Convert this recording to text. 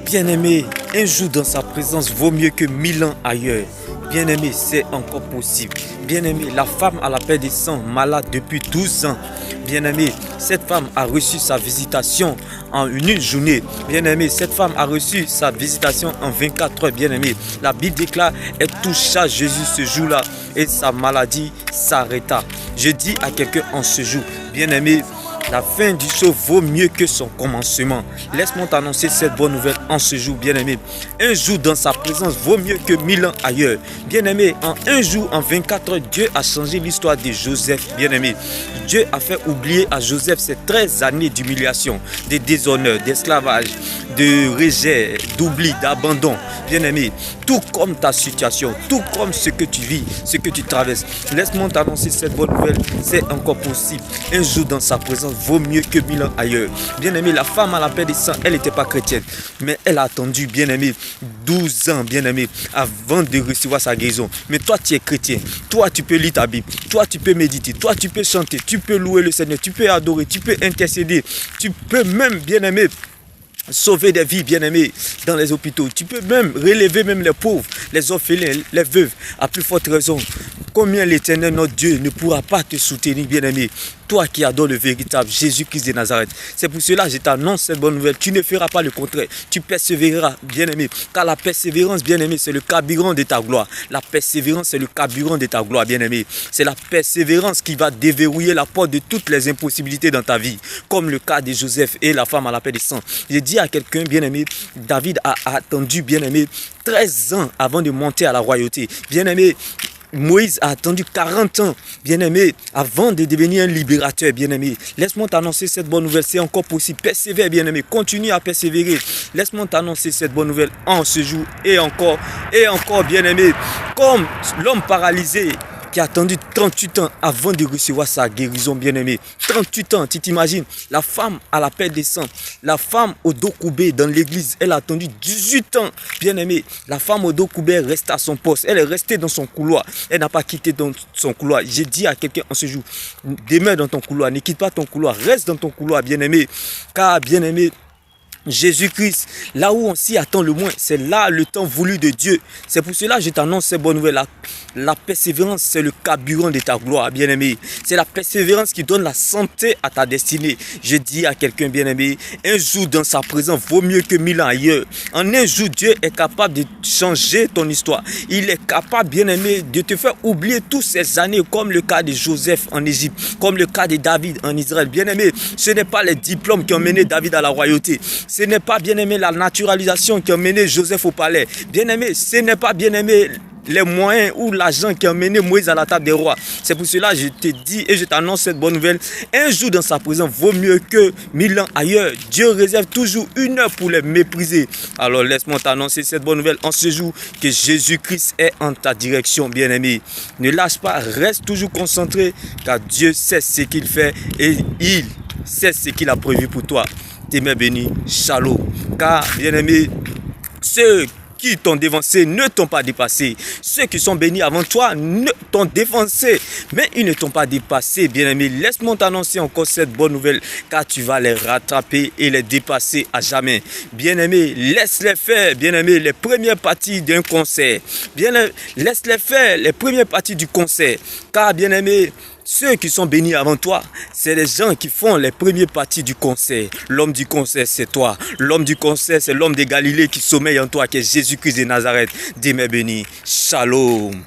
Bien-aimé, un jour dans sa présence vaut mieux que 1000 ans ailleurs. Bien-aimé, c'est encore possible. Bien-aimé, la femme à la paix des sangs, malade depuis 12 ans. Bien-aimé, cette femme a reçu sa visitation en une journée. Bien-aimé, cette femme a reçu sa visitation en 24 heures. Bien-aimé, la Bible déclare, elle toucha Jésus ce jour-là et sa maladie s'arrêta. Je dis à quelqu'un en ce jour, bien-aimé, la fin du show vaut mieux que son commencement. Laisse-moi t'annoncer cette bonne nouvelle en ce jour, bien-aimé. Un jour dans sa présence vaut mieux que 1000 ans ailleurs. Bien-aimé, en un jour, en 24 heures, Dieu a changé l'histoire de Joseph, bien-aimé. Dieu a fait oublier à Joseph ses 13 années d'humiliation, de déshonneur, d'esclavage, de rejet, d'oubli, d'abandon. Bien-aimé, tout comme ta situation, tout comme ce que tu vis, ce que tu traverses. Laisse-moi t'annoncer cette bonne nouvelle, c'est encore possible. Un jour dans sa présence vaut mieux que 1000 ans ailleurs. Bien-aimé, la femme à la paix des sangs, elle n'était pas chrétienne, mais elle a attendu, bien-aimé, 12 ans, bien-aimé, avant de recevoir sa guérison. Mais toi, tu es chrétien. Toi, tu peux lire ta Bible. Toi, tu peux méditer. Toi, tu peux chanter. Tu peux louer le Seigneur. Tu peux adorer. Tu peux intercéder. Tu peux même, bien-aimé, sauver des vies, bien-aimés, dans les hôpitaux. Tu peux même relever même les pauvres, les orphelins, les veuves. À plus forte raison, combien l'Éternel, notre Dieu, ne pourra pas te soutenir, bien-aimé. Toi qui adores le véritable Jésus-Christ de Nazareth. C'est pour cela que je t'annonce cette bonne nouvelle. Tu ne feras pas le contraire. Tu persévéreras, bien-aimé. Car la persévérance, bien-aimé, c'est le carburant de ta gloire. La persévérance, c'est le carburant de ta gloire, bien-aimé. C'est la persévérance qui va déverrouiller la porte de toutes les impossibilités dans ta vie. Comme le cas de Joseph et la femme à la paix des sangs. Je dis à quelqu'un, bien-aimé, David a attendu, bien-aimé, 13 ans avant de monter à la royauté. Bien-aimé, Moïse a attendu 40 ans, bien-aimé, avant de devenir un libérateur, bien-aimé. Laisse-moi t'annoncer cette bonne nouvelle, c'est encore possible. Persévère, bien-aimé, continue à persévérer. Laisse-moi t'annoncer cette bonne nouvelle en ce jour et encore, bien-aimé. Comme l'homme paralysé qui a attendu 38 ans avant de recevoir sa guérison, bien-aimé. 38 ans, tu t'imagines, la femme à la paix des sangs, la femme au dos courbé dans l'église, elle a attendu 18 ans, bien-aimé. La femme au dos courbé reste à son poste, elle est restée dans son couloir, elle n'a pas quitté son couloir. J'ai dit à quelqu'un en ce jour, demeure dans ton couloir, ne quitte pas ton couloir, reste dans ton couloir, bien-aimé, car, bien-aimé, Jésus-Christ, là où on s'y attend le moins, c'est là le temps voulu de Dieu. C'est pour cela que je t'annonce cette bonne nouvelle. La persévérance, c'est le carburant de ta gloire, bien-aimé. C'est la persévérance qui donne la santé à ta destinée. Je dis à quelqu'un, bien-aimé, un jour dans sa présence vaut mieux que 1000 ans ailleurs. En un jour, Dieu est capable de changer ton histoire. Il est capable, bien-aimé, de te faire oublier toutes ces années, comme le cas de Joseph en Égypte, comme le cas de David en Israël. Bien-aimé, ce n'est pas les diplômes qui ont mené David à la royauté. Ce n'est pas, bien-aimé, la naturalisation qui a mené Joseph au palais. Bien-aimé, ce n'est pas, bien-aimé, les moyens ou l'argent qui a mené Moïse à la table des rois. C'est pour cela que je te dis et je t'annonce cette bonne nouvelle. Un jour dans sa présence vaut mieux que 1000 ans ailleurs. Dieu réserve toujours une heure pour les mépriser. Alors laisse-moi t'annoncer cette bonne nouvelle en ce jour que Jésus-Christ est en ta direction, bien-aimé. Ne lâche pas, reste toujours concentré car Dieu sait ce qu'il fait et il sait ce qu'il a prévu pour toi. T'es béni, shalom. Car, bien-aimé, ceux qui t'ont dévancé ne t'ont pas dépassé. Ceux qui sont bénis avant toi ne t'ont dévancé, mais ils ne t'ont pas dépassé, bien-aimé. Laisse-moi t'annoncer encore cette bonne nouvelle, car tu vas les rattraper et les dépasser à jamais. Bien-aimé, laisse-les faire, bien-aimé, les premières parties d'un concert. Bien-aimé, laisse-les faire les premières parties du concert, car, bien-aimé, ceux qui sont bénis avant toi, c'est les gens qui font les premières parties du concert. L'homme du concert, c'est toi. L'homme du concert, c'est l'homme de Galilée qui sommeille en toi, qui est Jésus-Christ de Nazareth. Demeure béni. Shalom.